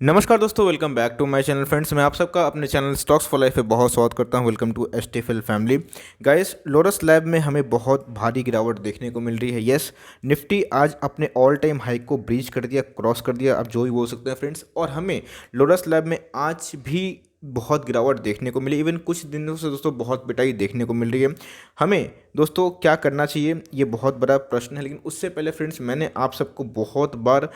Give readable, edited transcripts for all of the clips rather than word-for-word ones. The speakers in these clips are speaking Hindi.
नमस्कार दोस्तों, welcome back to my channel friends. मैं आप सबका अपने चैनल स्टॉक्स फॉर लाइफ पे बहुत स्वागत करता हूं। Welcome to STFL family. Guys, Lotus Lab में हमें बहुत भारी गिरावट देखने को मिल रही है। यस, निफ्टी आज अपने ऑल टाइम हाई को ब्रीच कर दिया, क्रॉस कर दिया, आप जो भी बोल सकते हैं फ्रेंड्स। और हमें लोटस लैब में आज भी बहुत गिरावट देखने को मिली। इवन कुछ दिनों से दोस्तों बहुत पिटाई देखने को मिल रही है। हमें दोस्तों क्या करना चाहिए, ये बहुत बड़ा प्रश्न है। लेकिन उससे पहले फ्रेंड्स, मैंने आप सबको बहुत बार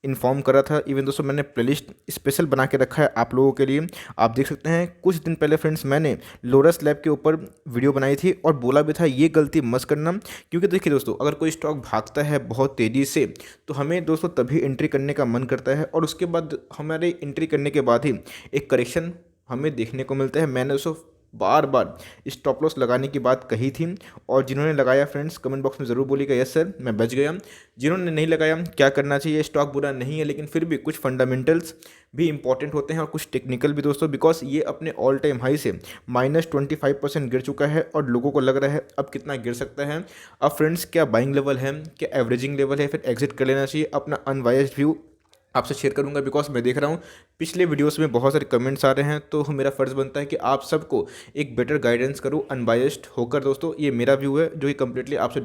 इन्फॉर्म करा था। इवन दोस्तों मैंने प्लेलिस्ट स्पेशल बना के रखा है आप लोगों के लिए। आप देख सकते हैं कुछ दिन पहले फ्रेंड्स मैंने लोटस लैब के ऊपर वीडियो बनाई थी और बोला भी था ये गलती मत करना। क्योंकि देखिए दोस्तों, अगर कोई स्टॉक भागता है बहुत तेज़ी से तो हमें दोस्तों तभी एंट्री करने का मन करता है, और उसके बाद हमारे एंट्री करने के बाद ही एक करेक्शन हमें देखने को मिलता है। मैंने दोस्तों बार बार स्टॉप लॉस लगाने की बात कही थी, और जिन्होंने लगाया फ्रेंड्स कमेंट बॉक्स में ज़रूर बोलिएगा यस सर मैं बच गया। जिन्होंने नहीं लगाया क्या करना चाहिए। स्टॉक बुरा नहीं है, लेकिन फिर भी कुछ फंडामेंटल्स भी इंपॉर्टेंट होते हैं और कुछ टेक्निकल भी दोस्तों। बिकॉज ये अपने ऑल टाइम हाई से -25% गिर चुका है, और लोगों को लग रहा है अब कितना गिर सकता है। अब फ्रेंड्स, क्या बाइंग लेवल है, क्या एवरेजिंग लेवल है, फिर एग्जिट कर लेना चाहिए। अपना अनवाइज्ड व्यू आपसे शेयर करूंगा, बिकॉज मैं देख रहा हूँ पिछले वीडियोस में बहुत सारे कमेंट्स आ रहे हैं, तो मेरा फ़र्ज़ बनता है कि आप सबको एक बेटर गाइडेंस करूँ अनबायस्ड होकर। दोस्तों ये मेरा व्यू है जो कि कम्प्लीटली आपसे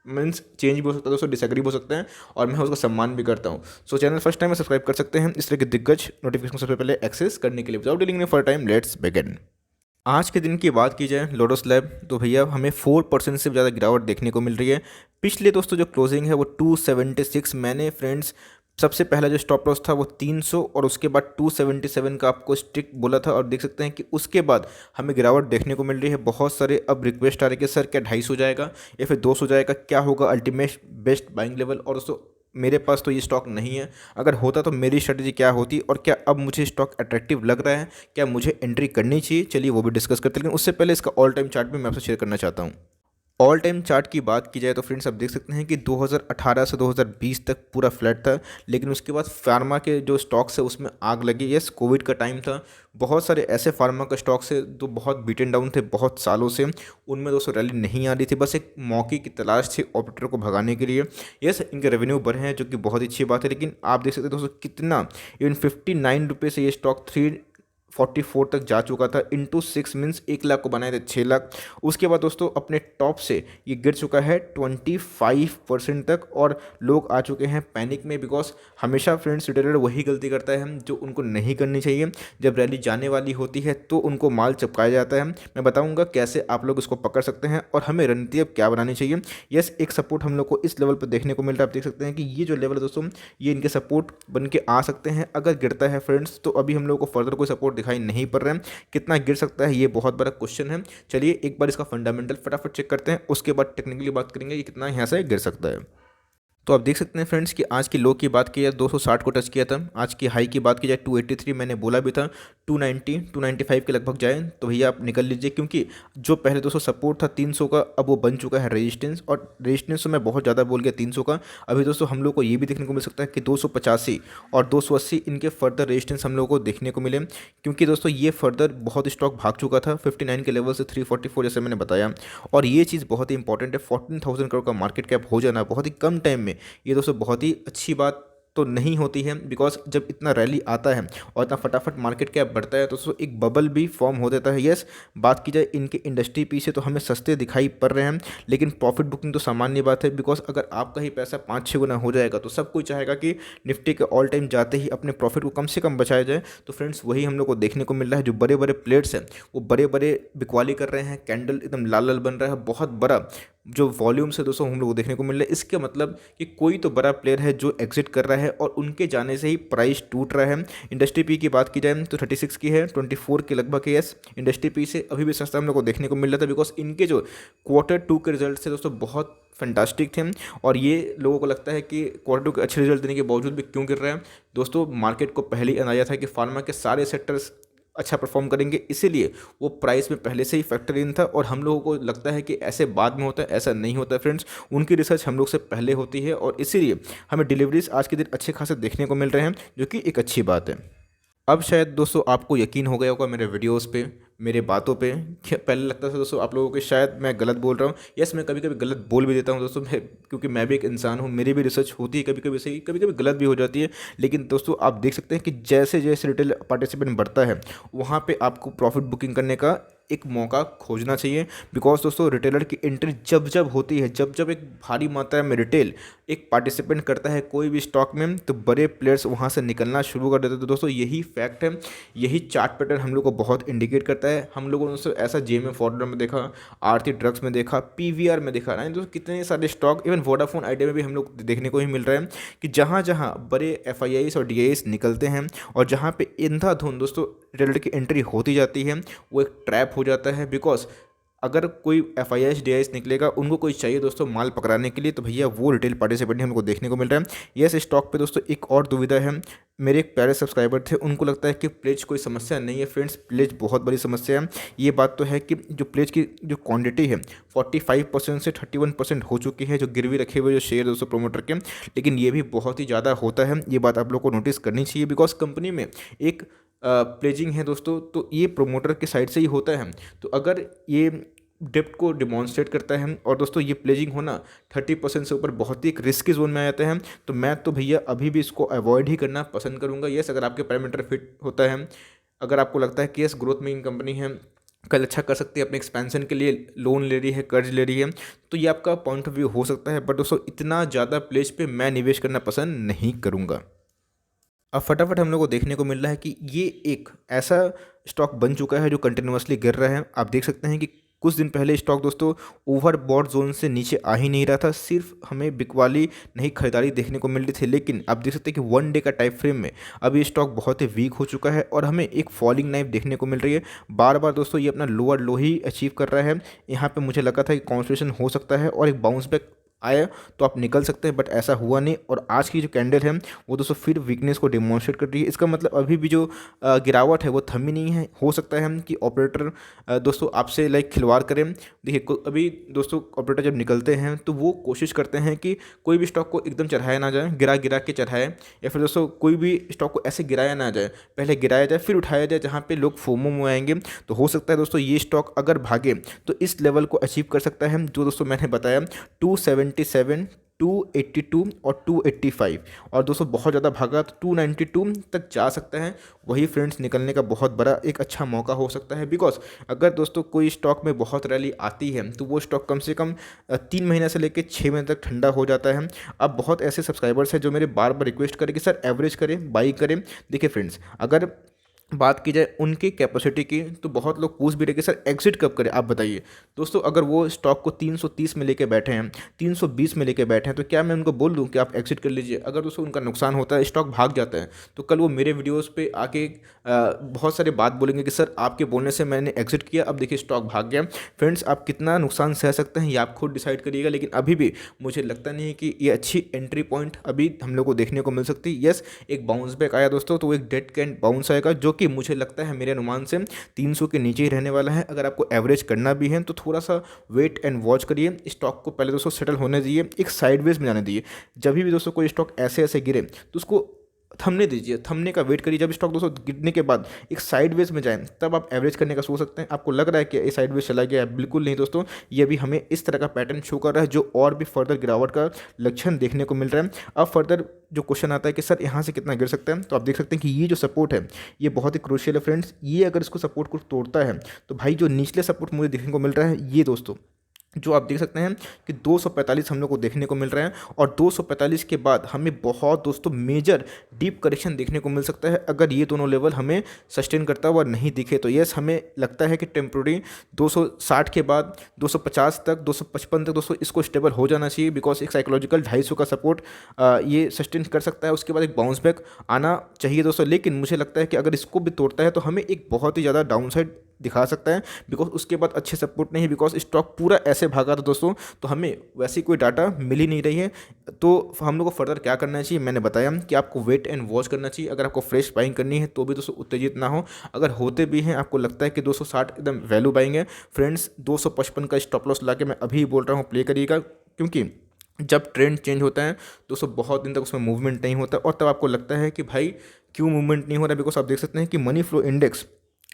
मीन्स चेंज भी हो सकता है दोस्तों, डिसएग्री भी हो सकते हैं, और मैं उसका सम्मान भी करता हूँ। सो चैनल फर्स्ट टाइम में सब्सक्राइब कर सकते हैं इस तरह के दिग्गज नोटिफिकेशन सबसे पहले एक्सेस करने के लिए। Without dealing for time, let's begin. आज के दिन की बात की जाए लोटस लैब, तो भैया हमें 4% से ज़्यादा गिरावट देखने को मिल रही है। पिछले दोस्तों जो क्लोजिंग है वो 276, मैंने फ्रेंड्स सबसे पहला जो स्टॉप लॉस था वो 300, और उसके बाद 277 का आपको स्ट्रिक्ट बोला था। और देख सकते हैं कि उसके बाद हमें गिरावट देखने को मिल रही है। बहुत सारे अब रिक्वेस्ट आ रही है कि सर क्या 250 जाएगा या फिर 200 जाएगा, क्या होगा अल्टीमेट बेस्ट बाइंग लेवल। और दोस्तों मेरे पास तो ये स्टॉक नहीं है। अगर होता तो मेरी स्ट्रेटजी क्या होती, और क्या अब मुझे स्टॉक अट्रैक्टिव लग रहा है, क्या मुझे एंट्री करनी चाहिए, चलिए वो भी डिस्कस करते हैं। लेकिन उससे पहले इसका ऑल टाइम चार्ट भी मैं आपसे शेयर करना चाहता हूँ। ऑल टाइम चार्ट की बात की जाए तो फ्रेंड्स आप देख सकते हैं कि 2018 से 2020 तक पूरा फ्लैट था। लेकिन उसके बाद फार्मा के जो स्टॉक्स है उसमें आग लगी। यस, कोविड का टाइम था, बहुत सारे ऐसे फार्मा के स्टॉक्स है जो बहुत बीटन डाउन थे बहुत सालों से, उनमें दोस्तों रैली नहीं आ रही थी। बस एक मौके की तलाश थी ऑपरेटर को भगाने के लिए। यस, इनके रेवेन्यू बढ़े हैं जो कि बहुत अच्छी बात है। लेकिन आप देख सकते हैं दोस्तों कितना, इवन 59 रुपये से ये स्टॉक 344 तक जा चुका था। इंटू 6 मीन्स 1 लाख को बनाए थे 6 लाख। उसके बाद दोस्तों अपने टॉप से ये गिर चुका है 25% तक, और लोग आ चुके हैं पैनिक में। बिकॉज हमेशा फ्रेंड्स रिटेलर वही गलती करता है जो उनको नहीं करनी चाहिए। जब रैली जाने वाली होती है तो उनको माल चिपकाया जाता है। मैं बताऊंगा कैसे आप लोग इसको पकड़ सकते हैं और हमें रणनीति अब क्या बनानी चाहिए। यस, एक सपोर्ट हम लोग को इस लेवल पर देखने को मिल रहा है। आप देख सकते हैं कि ये जो लेवल है दोस्तों, ये इनके सपोर्ट बन के आ सकते हैं। अगर गिरता है फ्रेंड्स तो अभी हम लोग को फर्दर कोई सपोर्ट दिखाई नहीं पड़ रहा है। कितना गिर सकता है ये बहुत बड़ा क्वेश्चन है। चलिए एक बार इसका फंडामेंटल फटाफट चेक करते हैं, उसके बाद टेक्निकली बात करेंगे कि कितना यहाँ से गिर सकता है। तो आप देख सकते हैं फ्रेंड्स कि आज की लो की बात की जाए 260 को टच किया था। आज की हाई की बात की जाए 283, मैंने बोला भी था 290 295 के लगभग जाए तो भैया आप निकल लीजिए। क्योंकि जो पहले 200 सपोर्ट था 300 का, अब वो बन चुका है रेजिस्टेंस। और रेजिस्टेंस तो मैं बहुत ज़्यादा बोल गया 300 का। अभी दोस्तों हम लोग को ये भी देखने को मिल सकता है कि 285 और 280 इनके फर्दर रेजिस्टेंस हम लोग को देखने को मिले। क्योंकि दोस्तों ये फर्दर बहुत स्टॉक भाग चुका था 59 के लेवल से 344 जैसे मैंने बताया। और ये चीज़ बहुत ही इंपॉर्टेंट है, 14,000 करोड़ का मार्केट कैप हो जाना बहुत ही कम टाइम में, ये दोस्तों बहुत ही अच्छी बात तो नहीं होती है। बिकॉज जब इतना रैली आता है और इतना फटाफट मार्केट कैप बढ़ता है तो दोस्तों एक बबल भी फॉर्म हो जाता है। यस, बात की जाए इनके इंडस्ट्री पी से तो हमें सस्ते दिखाई पड़ रहे हैं, लेकिन प्रॉफिट बुकिंग तो सामान्य बात है। बिकॉज अगर आपका ही पैसा 5-6 गुना हो जाएगा तो सब कोई चाहेगा कि निफ्टी के ऑल टाइम जाते ही अपने प्रॉफिट को कम से कम बचाया जाए। तो फ्रेंड्स वही हम लोग को देखने को मिल रहा है। जो बड़े बड़े प्लेट्स हैं वो बड़े बड़े बिकवाली कर रहे हैं, कैंडल एकदम लाल लाल बन रहा है, बहुत बड़ा जो वॉल्यूम से दोस्तों हम लोग को देखने को मिल रहा है। इसके मतलब कि कोई तो बड़ा प्लेयर है जो एग्जिट कर रहा है, और उनके जाने से ही प्राइस टूट रहा है। इंडस्ट्री पी की बात की जाए तो 36 की है, 24 के लगभग है। यस, इंडस्ट्री पी से अभी भी सस्ता हम लोग को देखने को मिल रहा था। बिकॉज इनके जो Q2 के रिजल्ट थे दोस्तों बहुत फैंटास्टिक थे, और ये लोगों को लगता है कि Q2 के अच्छे रिजल्ट देने के बावजूद भी क्यों गिर रहा है। दोस्तों मार्केट को पहले ही अंदाजा था कि फार्मा के सारे सेक्टर्स अच्छा परफॉर्म करेंगे, इसीलिए वो प्राइस में पहले से ही फैक्टर इन था। और हम लोगों को लगता है कि ऐसे बाद में होता है, ऐसा नहीं होता है फ्रेंड्स। उनकी रिसर्च हम लोग से पहले होती है, और इसीलिए हमें डिलीवरीज आज के दिन अच्छे खासे देखने को मिल रहे हैं, जो कि एक अच्छी बात है। अब शायद दोस्तों आपको यकीन हो गया होगा मेरे वीडियोस पे। मेरे बातों पे। पहले लगता था दोस्तों आप लोगों को शायद मैं गलत बोल रहा हूँ। यस, मैं कभी कभी गलत बोल भी देता हूँ दोस्तों, क्योंकि मैं भी एक इंसान हूँ, मेरी भी रिसर्च होती है कभी कभी सही, कभी कभी गलत भी हो जाती है। लेकिन दोस्तों आप देख सकते हैं कि जैसे जैसे रिटेल पार्टिसिपेंट बढ़ता है वहाँ पे आपको प्रॉफिट बुकिंग करने का एक मौका खोजना चाहिए। बिकॉज दोस्तों रिटेलर की एंट्री जब जब होती है, जब जब एक भारी मात्रा में रिटेल एक पार्टिसिपेंट करता है कोई भी स्टॉक में, तो बड़े प्लेयर्स वहाँ से निकलना शुरू कर देते हैं। तो दोस्तों यही फैक्ट है, यही चार्ट पैटर्न हम लोग को बहुत इंडिकेट करता है। हम लोगों ने दोस्तों ऐसा जेएमएम फॉर्डर में देखा, आरती ड्रग्स में देखा, पीवीआर में देखा ना दोस्तों, कितने सारे स्टॉक, इवन वोडाफोन आइडिया में भी हम लोग देखने को ही मिल रहा है कि जहाँ जहाँ बड़े एफआईआईस और डीआईएस निकलते हैं और जहाँ पे अंधाधुंध दोस्तों रिटेलर की एंट्री होती जाती है, वो एक ट्रैप हो जाता है। बिकॉज अगर कोई F I S D I S निकलेगा, उनको कोई चाहिए दोस्तों माल पकड़ाने के लिए, तो भैया वो रिटेल पार्टिसिपेंट हमको देखने को मिल रहा है। यस, स्टॉक पे दोस्तों एक और दुविधा है। मेरे एक प्यारे सब्सक्राइबर थे, उनको लगता है कि प्लेज कोई समस्या नहीं है। फ्रेंड्स, प्लेज बहुत बड़ी समस्या है। ये बात तो है कि जो प्लेज की जो क्वांटिटी है 45% से 31% हो चुकी है, जो गिरवी रखे हुए जो शेयर दोस्तों प्रोमोटर के, लेकिन ये भी बहुत ही ज़्यादा होता है। ये बात आप लोग को नोटिस करनी चाहिए। बिकॉज कंपनी में एक प्लेजिंग है दोस्तों, तो ये प्रोमोटर के साइड से ही होता है। तो अगर ये डेप्थ को डिमॉन्स्ट्रेट करता है और दोस्तों ये प्लेजिंग होना 30% से ऊपर बहुत ही एक रिस्की जोन में आ जाते हैं, तो मैं तो भैया अभी भी इसको अवॉइड ही करना पसंद करूंगा। यस, अगर आपके पैरामीटर फिट होता है, अगर आपको लगता है कि यस ग्रोथ में इन कंपनी है, कल अच्छा कर सकती है, अपने एक्सपेंशन के लिए लोन ले रही है, कर्ज ले रही है, तो ये आपका पॉइंट ऑफ व्यू हो सकता है। बट दोस्तों इतना ज़्यादा प्लेज पे मैं निवेश करना पसंद नहीं करूँगा। अब फटाफट हम लोग को देखने को मिल रहा है कि ये एक ऐसा स्टॉक बन चुका है जो कंटिन्यूसली गिर रहा है। आप देख सकते हैं कि कुछ दिन पहले स्टॉक दोस्तों ओवरबॉट जोन से नीचे आ ही नहीं रहा था, सिर्फ हमें बिकवाली नहीं खरीदारी देखने को मिल रही थी। लेकिन आप देख सकते हैं कि 1 डे का टाइम फ्रेम में अब ये स्टॉक बहुत ही वीक हो चुका है और हमें एक फॉलिंग नाइफ देखने को मिल रही है। बार बार दोस्तों ये अपना लोअर लो ही अचीव कर रहा है। यहाँ पे मुझे लगा था कि कॉन्स्टिट्यूशन हो सकता है और एक बाउंस बैक आया तो आप निकल सकते हैं, बट ऐसा हुआ नहीं। और आज की जो कैंडल है वो दोस्तों फिर वीकनेस को डिमॉन्स्ट्रेट कर रही है। इसका मतलब अभी भी जो गिरावट है वो थमी नहीं है। हो सकता है कि ऑपरेटर दोस्तों आपसे लाइक खिलवाड़ करें। देखिए अभी दोस्तों ऑपरेटर जब निकलते हैं तो वो कोशिश करते हैं कि कोई भी स्टॉक को एकदम चढ़ाया ना जाए, गिरा गिरा के चढ़ाए, या फिर दोस्तों कोई भी स्टॉक को ऐसे गिराया ना जाए, पहले गिराया जाए फिर उठाया जाए, जहाँ पे लोग फोमो में आएंगे। तो हो सकता है दोस्तों ये स्टॉक अगर भागे तो इस लेवल को अचीव कर सकता है जो दोस्तों मैंने बताया 277, 282 और 285। और दोस्तों बहुत ज़्यादा भागा तो 292 तक जा सकता है। वही फ्रेंड्स निकलने का बहुत बड़ा एक अच्छा मौका हो सकता है। बिकॉज अगर दोस्तों कोई स्टॉक में बहुत रैली आती है तो वो स्टॉक कम से कम 3 महीने से लेकर 6 महीने तक ठंडा हो जाता है। अब बहुत ऐसे सब्सक्राइबर्स हैं जो मेरे बार बार रिक्वेस्ट करें कि सर एवरेज करें, बाई करें। देखिए फ्रेंड्स, अगर बात की जाए उनकी कैपेसिटी की, तो बहुत लोग पूछ भी रहे कि सर एग्जिट कब करें, आप बताइए। दोस्तों अगर वो स्टॉक को 330 में लेके बैठे हैं, 320 में लेके बैठे हैं, तो क्या मैं उनको बोल दूं कि आप एग्जिट कर लीजिए? अगर दोस्तों उनका नुकसान होता है, स्टॉक भाग जाता है, तो कल वो मेरे वीडियोस पे आके बहुत सारे बात बोलेंगे कि सर आपके बोलने से मैंने एग्जिट किया, अब देखिए स्टॉक भाग गया। फ्रेंड्स, आप कितना नुकसान सह सकते हैं ये आप खुद डिसाइड करिएगा। लेकिन अभी भी मुझे लगता नहीं है कि ये अच्छी एंट्री पॉइंट अभी हम लोग को देखने को मिल सकती है। यस, एक बाउंस बैक आया दोस्तों, तो वो एक डेड कैंड बाउंस आएगा, जो कि मुझे लगता है मेरे अनुमान से 300 के नीचे ही रहने वाला है। अगर आपको एवरेज करना भी है तो थोड़ा सा वेट एंड वॉच करिए। स्टॉक को पहले दोस्तों सेटल होने दीजिए, एक साइडवेज में जाने दीजिए। जब भी दोस्तों कोई स्टॉक ऐसे ऐसे गिरे तो उसको थमने दीजिए, थमने का वेट करिए। जब स्टॉक दोस्तों गिरने के बाद एक साइडवेज में जाए तब आप एवरेज करने का सोच सकते हैं। आपको लग रहा है कि ये साइडवेज चला गया है, बिल्कुल नहीं दोस्तों, ये भी हमें इस तरह का पैटर्न शो कर रहा है जो और भी फर्दर गिरावट का लक्षण देखने को मिल रहा है। अब फर्दर जो क्वेश्चन आता है कि सर यहाँ से कितना गिर सकता है, तो आप देख सकते हैं कि ये जो सपोर्ट है ये बहुत ही क्रूशियल है फ्रेंड्स। ये अगर इसको सपोर्ट को तोड़ता है तो भाई जो निचले सपोर्ट मुझे देखने को मिल रहा है, ये दोस्तों जो आप देख सकते हैं कि 245 हम लोग को देखने को मिल रहा है। और 245 के बाद हमें बहुत दोस्तों मेजर डीप करेक्शन देखने को मिल सकता है अगर ये दोनों लेवल हमें सस्टेन करता हुआ नहीं दिखे तो। यस, हमें लगता है कि टेम्प्रोरी 260 के बाद 250 तक, 255 तक दोस्तों इसको स्टेबल हो जाना चाहिए। बिकॉज एक साइकोलॉजिकल 250 का सपोर्ट ये सस्टेन कर सकता है। उसके बाद एक बाउंस बैक आना चाहिए दोस्तों। लेकिन मुझे लगता है कि अगर इसको भी तोड़ता है तो हमें एक बहुत ही ज़्यादा डाउन साइड दिखा सकता है। बिकॉज उसके बाद अच्छे सपोर्ट नहीं, बिकॉज स्टॉक पूरा ऐसे भागा था दोस्तों, तो हमें वैसी कोई डाटा मिल ही नहीं रही है। तो हम लोग को फर्दर क्या करना चाहिए, मैंने बताया कि आपको वेट एंड वॉच करना चाहिए। अगर आपको फ्रेश बाइंग करनी है तो भी दोस्तों उत्तेजित ना हो। अगर होते भी हैं, आपको लगता है कि 260 एकदम वैल्यू बाइंग है, फ्रेंड्स 255 का स्टॉप लॉस ला के मैं अभी बोल रहा हूँ प्ले करिएगा। क्योंकि जब ट्रेंड चेंज होता है दोस्तों बहुत दिन तक उसमें मूवमेंट नहीं होता, और तब आपको लगता है कि भाई क्यों मूवमेंट नहीं हो रहा है। बिकॉज आप देख सकते हैं कि मनी फ्लो इंडेक्स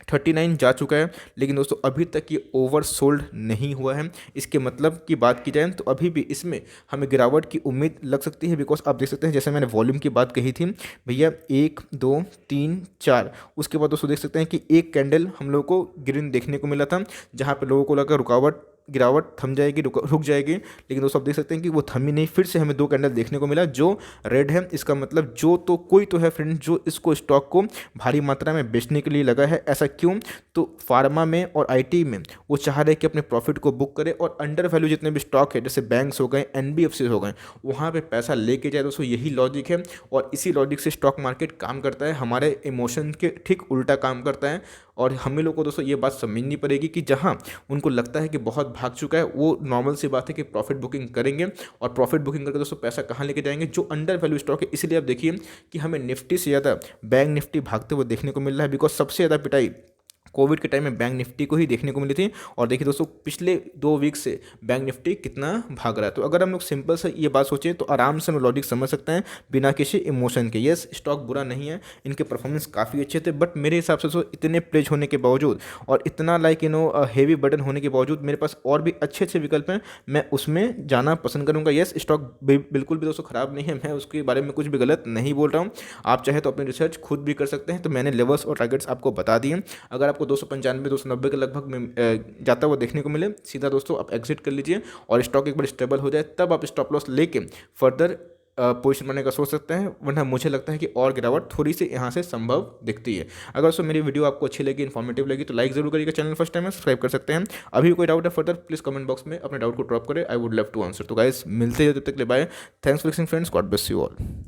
39 जा चुका है, लेकिन दोस्तों अभी तक ये ओवर सोल्ड नहीं हुआ है। इसके मतलब की बात की जाए तो अभी भी इसमें हमें गिरावट की उम्मीद लग सकती है, बिकॉज आप देख सकते हैं जैसे मैंने वॉल्यूम की बात कही थी भैया, 1 2 3 4, उसके बाद दोस्तों देख सकते हैं कि एक कैंडल हम लोग को ग्रीन देखने को मिला था, जहाँ पे लोगों को लगा रुकावट गिरावट थम जाएगी, रुक जाएगी, लेकिन दोस्तों आप देख सकते हैं कि वो थमी नहीं, फिर से हमें 2 कैंडल देखने को मिला जो रेड है। इसका मतलब जो तो कोई तो है फ्रेंड जो इसको स्टॉक को भारी मात्रा में बेचने के लिए लगा है। ऐसा क्यों? तो फार्मा में और आईटी में वो चाह रहे हैं कि अपने प्रॉफिट को बुक करे और अंडर वैल्यू जितने भी स्टॉक है जैसे बैंक्स हो गए, एनबीएफसी हो गए, वहाँ पे पैसा लेके जाए। दोस्तों यही लॉजिक है और इसी लॉजिक से स्टॉक मार्केट काम करता है, हमारे इमोशन के ठीक उल्टा काम करता है। और हमें लोग को दोस्तों ये बात समझनी पड़ेगी कि जहाँ उनको लगता है कि बहुत भाग चुका है, वो नॉर्मल सी बात है कि प्रॉफिट बुकिंग करेंगे और प्रॉफिट बुकिंग करके दोस्तों पैसा कहाँ लेके जाएंगे? जो अंडर वैल्यू स्टॉक है। इसलिए आप देखिए कि हमें निफ्टी से ज़्यादा बैंक निफ्टी भागते हुए देखने को मिल रहा है, बिकॉज सबसे ज़्यादा पिटाई कोविड के टाइम में बैंक निफ्टी को ही देखने को मिली थी। और देखिए दोस्तों पिछले 2 वीक से बैंक निफ्टी कितना भाग रहा है। तो अगर हम लोग सिंपल से ये बात सोचें तो आराम से हम लॉजिक समझ सकते हैं बिना किसी इमोशन के। यस, स्टॉक बुरा नहीं है, इनके परफॉर्मेंस काफ़ी अच्छे थे, बट मेरे हिसाब से तो इतने प्लेज होने के बावजूद और इतना हेवी बर्डन होने के बावजूद मेरे पास और भी अच्छे अच्छे विकल्प हैं, मैं उसमें जाना पसंद करूँगा। यस, स्टॉक बिल्कुल भी दोस्तों ख़राब नहीं है, मैं उसके बारे में कुछ भी गलत नहीं बोल रहा हूँ। आप चाहे तो अपनी रिसर्च खुद भी कर सकते हैं। तो मैंने लेवल्स और टारगेट्स आपको बता दिए। अगर आपको 295 290 के लगभग में जाता हुआ देखने को मिले, सीधा दोस्तों आप एग्जिट कर लीजिए और स्टॉक एक बार स्टेबल हो जाए तब आप स्टॉप लॉस लेके फर्दर पोजीशन बनाने का सोच सकते हैं। वरना मुझे लगता है कि और गिरावट थोड़ी सी यहाँ से संभव दिखती है। अगर दोस्तों मेरी वीडियो आपको अच्छी लगी, इन्फॉर्मेटिव लगी तो लाइक जरूर करिएगा, चैनल फर्स्ट टाइम है सब्सक्राइब कर सकते हैं। अभी कोई डाउट है फर्दर प्लीज कमेंट बॉक्स में अपने डाउट को ड्रॉप करें, I would love to answer. तो गाइस मिलते हैं, जब तक ले bye, thanks for listening friends, God bless you all.